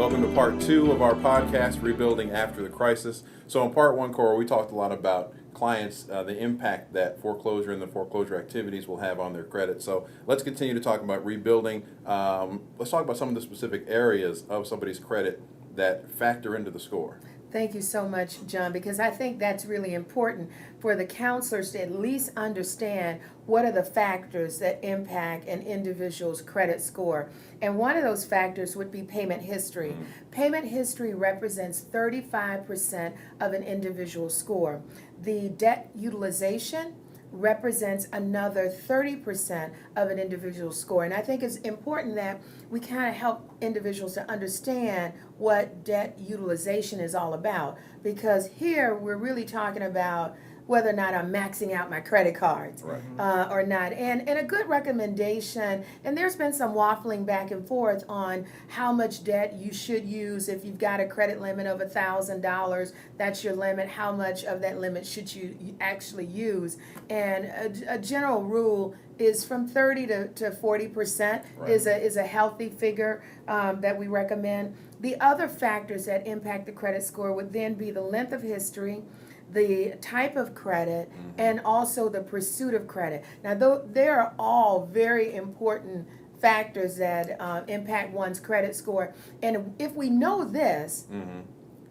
Welcome to part 2 of our podcast, Rebuilding After the Crisis. So in part 1, Cora, we talked a lot about clients, the impact that foreclosure and the foreclosure activities will have on their credit. So let's continue to talk about rebuilding. Let's talk about some of the specific areas of somebody's credit that factor into the score. Thank you so much, John, because I think that's really important for the counselors to at least understand what are the factors that impact an individual's credit score. And one of those factors would be payment history. Payment history represents 35% of an individual's score. The debt utilization represents another 30% of an individual's score. And I think it's important that we kind of help individuals to understand what debt utilization is all about, because here we're really talking about whether or not I'm maxing out my credit cards or not. And a good recommendation, and there's been some waffling back and forth on how much debt you should use. If you've got a credit limit of $1,000, that's your limit. How much of that limit should you actually use? And a general rule is from 30 to 40% is a healthy figure that we recommend. The other factors that impact the credit score would then be the length of history, the type of credit, and also the pursuit of credit. Now, they are all very important factors that impact one's credit score. And if we know this,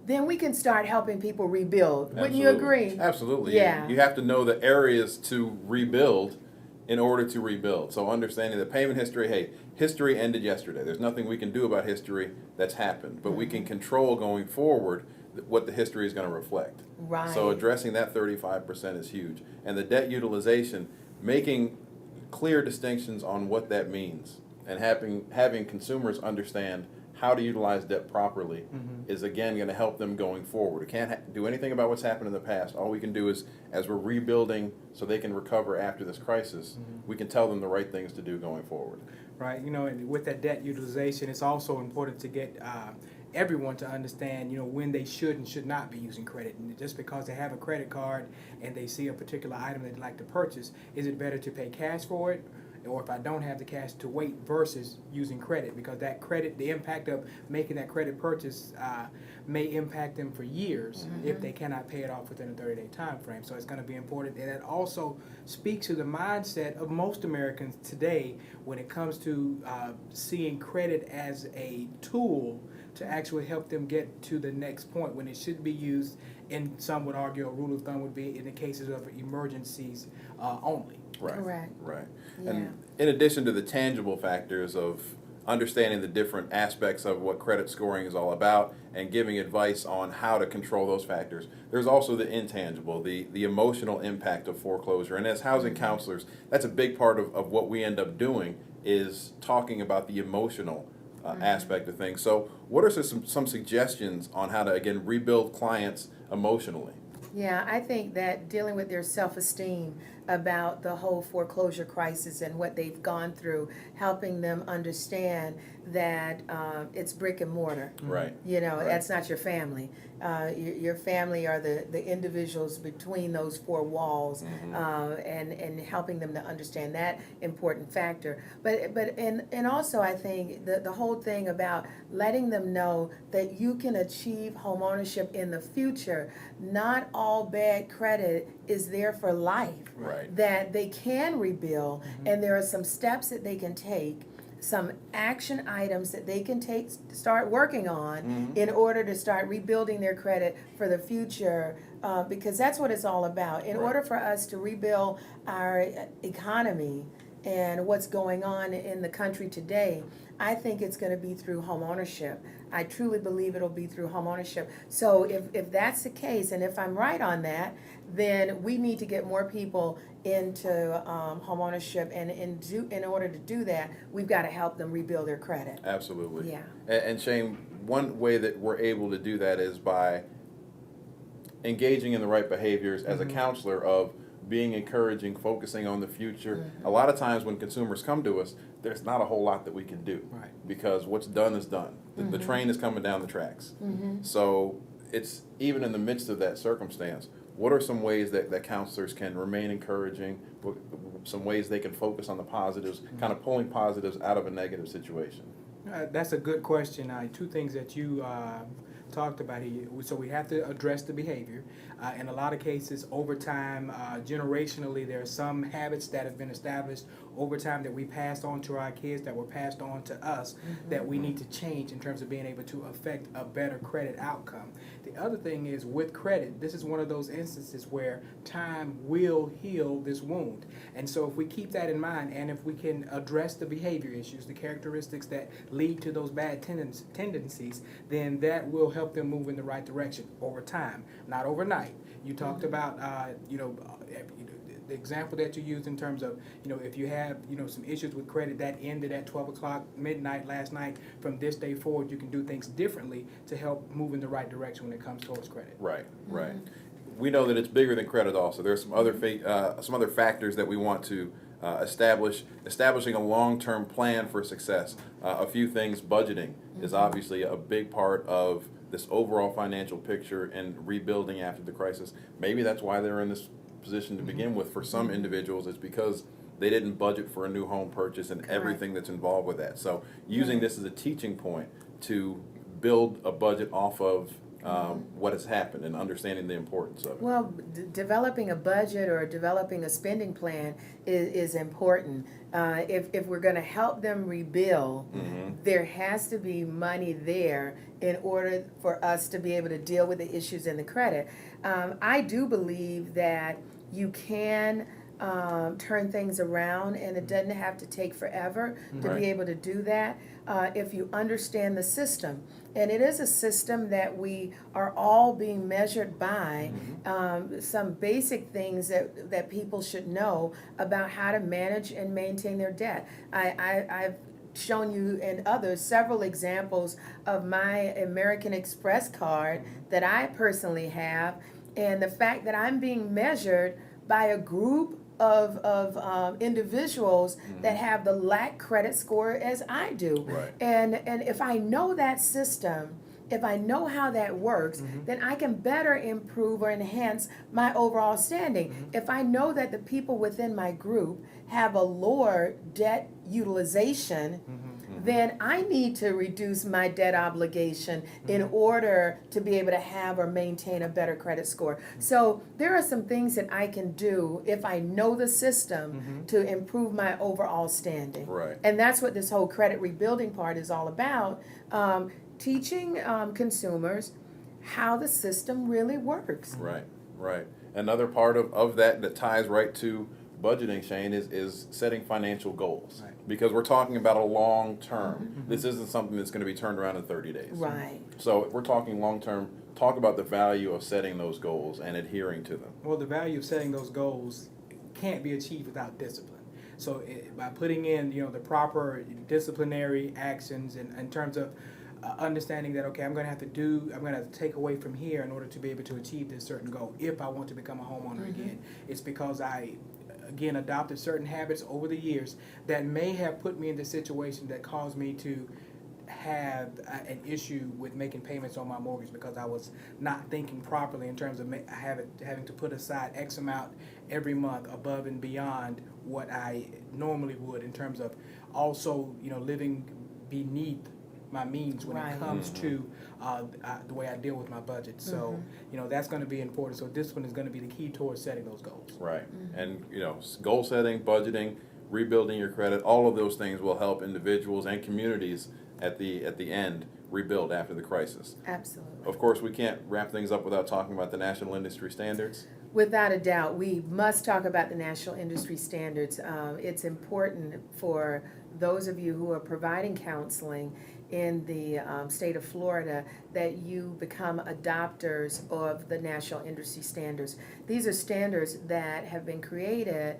then we can start helping people rebuild. Wouldn't you agree? Absolutely. Yeah. You have to know the areas to rebuild in order to rebuild. So understanding the payment history, hey, history ended yesterday. There's nothing we can do about history that's happened, but we can control going forward what the history is going to reflect. Right. So addressing that 35% is huge. And the debt utilization, making clear distinctions on what that means and having consumers understand how to utilize debt properly is, again, going to help them going forward. We can't do anything about what's happened in the past. All we can do is, as we're rebuilding so they can recover after this crisis, we can tell them the right things to do going forward. Right, and with that debt utilization, it's also important to get everyone to understand, when they should and should not be using credit. And just because they have a credit card and they see a particular item they'd like to purchase, is it better to pay cash for it? Or if I don't have the cash, to wait versus using credit, because that credit, the impact of making that credit purchase may impact them for years if they cannot pay it off within a 30-day time frame. So it's going to be important. And it also speaks to the mindset of most Americans today when it comes to seeing credit as a tool to actually help them get to the next point, when it should be used, and some would argue a rule of thumb would be in the cases of emergencies only. Right. Correct. Right. Yeah. And in addition to the tangible factors of understanding the different aspects of what credit scoring is all about and giving advice on how to control those factors, there's also the intangible, the emotional impact of foreclosure. And as housing counselors, that's a big part of what we end up doing, is talking about the emotional aspect of things. So what are some suggestions on how to, again, rebuild clients emotionally? Yeah, I think that dealing with their self-esteem about the whole foreclosure crisis and what they've gone through, helping them understand that it's brick and mortar. Right. That's not your family. Your family are the individuals between those four walls, and helping them to understand that important factor. And also I think the whole thing about letting them know that you can achieve home ownership in the future. Not all bad credit is there for life. Right. That they can rebuild, and there are some steps that they can take, some action items that they can take, start working on in order to start rebuilding their credit for the future, because that's what it's all about. In order for us to rebuild our economy and what's going on in the country today, I think it's going to be through home ownership. I truly believe it'll be through home ownership. So if that's the case, and if I'm right on that, then we need to get more people into home ownership, and in order to do that, we've got to help them rebuild their credit. Absolutely. Yeah. And Shane, one way that we're able to do that is by engaging in the right behaviors as a counselor, of being encouraging, focusing on the future. A lot of times when consumers come to us, there's not a whole lot that we can do, because what's done is done. The train is coming down the tracks. So it's, even in the midst of that circumstance, what are some ways that counselors can remain encouraging, some ways they can focus on the positives, kind of pulling positives out of a negative situation? That's a good question. Two things that you talked about here. So we have to address the behavior. In a lot of cases, over time, generationally, there are some habits that have been established over time that we passed on to our kids, that were passed on to us, that we need to change in terms of being able to affect a better credit outcome. The other thing is with credit, this is one of those instances where time will heal this wound. And so if we keep that in mind, and if we can address the behavior issues, the characteristics that lead to those bad tendencies, then that will help them move in the right direction over time, not overnight. You talked about, the example that you used in terms of, if you have, some issues with credit that ended at 12 o'clock midnight last night, from this day forward, you can do things differently to help move in the right direction when it comes towards credit. Right, right. We know that it's bigger than credit also. There's some other factors that we want to establishing a long-term plan for success. A few things, budgeting is obviously a big part of this overall financial picture and rebuilding after the crisis. Maybe that's why they're in this position to begin with. For some individuals, it's because they didn't budget for a new home purchase and everything that's involved with that. So using this as a teaching point to build a budget off of what has happened and understanding the importance of it. Well, developing a budget or developing a spending plan is important. If we're going to help them rebuild, there has to be money there in order for us to be able to deal with the issues in the credit. I do believe that you can turn things around, and it doesn't have to take forever to be able to do that if you understand the system. And it is a system that we are all being measured by, some basic things that people should know about how to manage and maintain their debt. I've shown you and others several examples of my American Express card that I personally have, and the fact that I'm being measured by a group of individuals that have the lack credit score as I do. Right. And if I know that system, if I know how that works, then I can better improve or enhance my overall standing. If I know that the people within my group have a lower debt utilization, then I need to reduce my debt obligation in order to be able to have or maintain a better credit score. So there are some things that I can do if I know the system to improve my overall standing. Right. And that's what this whole credit rebuilding part is all about. Teaching consumers how the system really works. Right, right. Another part of that ties right to budgeting, Shane, is setting financial goals. Right. Because we're talking about a long term. This isn't something that's going to be turned around in 30 days. Right. So if we're talking long term, talk about the value of setting those goals and adhering to them. Well, the value of setting those goals can't be achieved without discipline. So by putting in, the proper disciplinary actions in terms of understanding that, okay, I'm going to have to take away from here in order to be able to achieve this certain goal. If I want to become a homeowner again, it's because I, again, adopted certain habits over the years that may have put me in the situation that caused me to have an issue with making payments on my mortgage because I was not thinking properly in terms of having to put aside X amount every month above and beyond what I normally would, in terms of also, living beneath my means when it comes to the way I deal with my budget. So, that's going to be important. So discipline is going to be the key towards setting those goals. Right. And, goal setting, budgeting, rebuilding your credit, all of those things will help individuals and communities at the end rebuild after the crisis. Absolutely. Of course, we can't wrap things up without talking about the National Industry Standards. Without a doubt, we must talk about the National Industry Standards. It's important for those of you who are providing counseling in the state of Florida that you become adopters of the National Industry Standards. These are standards that have been created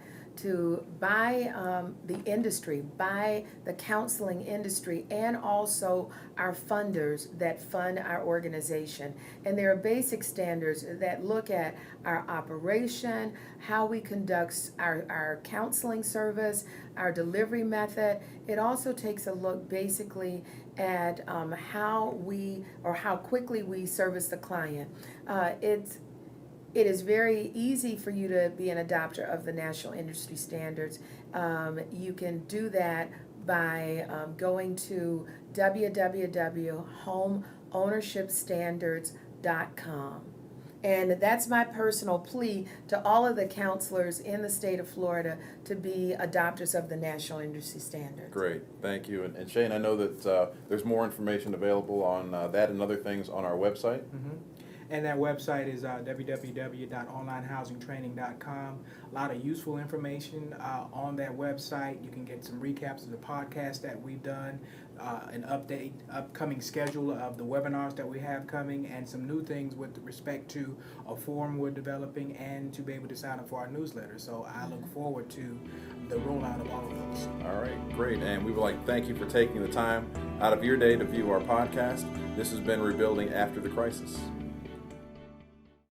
by the industry, by the counseling industry, and also our funders that fund our organization. And there are basic standards that look at our operation, how we conduct our counseling service, our delivery method. It also takes a look basically at how quickly we service the client. It is very easy for you to be an adopter of the National Industry Standards. You can do that by going to www.homeownershipstandards.com. And that's my personal plea to all of the counselors in the state of Florida to be adopters of the National Industry Standards. Great, thank you. And Shane, I know that there's more information available on that and other things on our website. Mm-hmm. And that website is www.onlinehousingtraining.com. A lot of useful information on that website. You can get some recaps of the podcast that we've done, an upcoming schedule of the webinars that we have coming, and some new things with respect to a forum we're developing and to be able to sign up for our newsletter. So I look forward to the rollout of all of those. All right, great. And we would like to thank you for taking the time out of your day to view our podcast. This has been Rebuilding After the Crisis.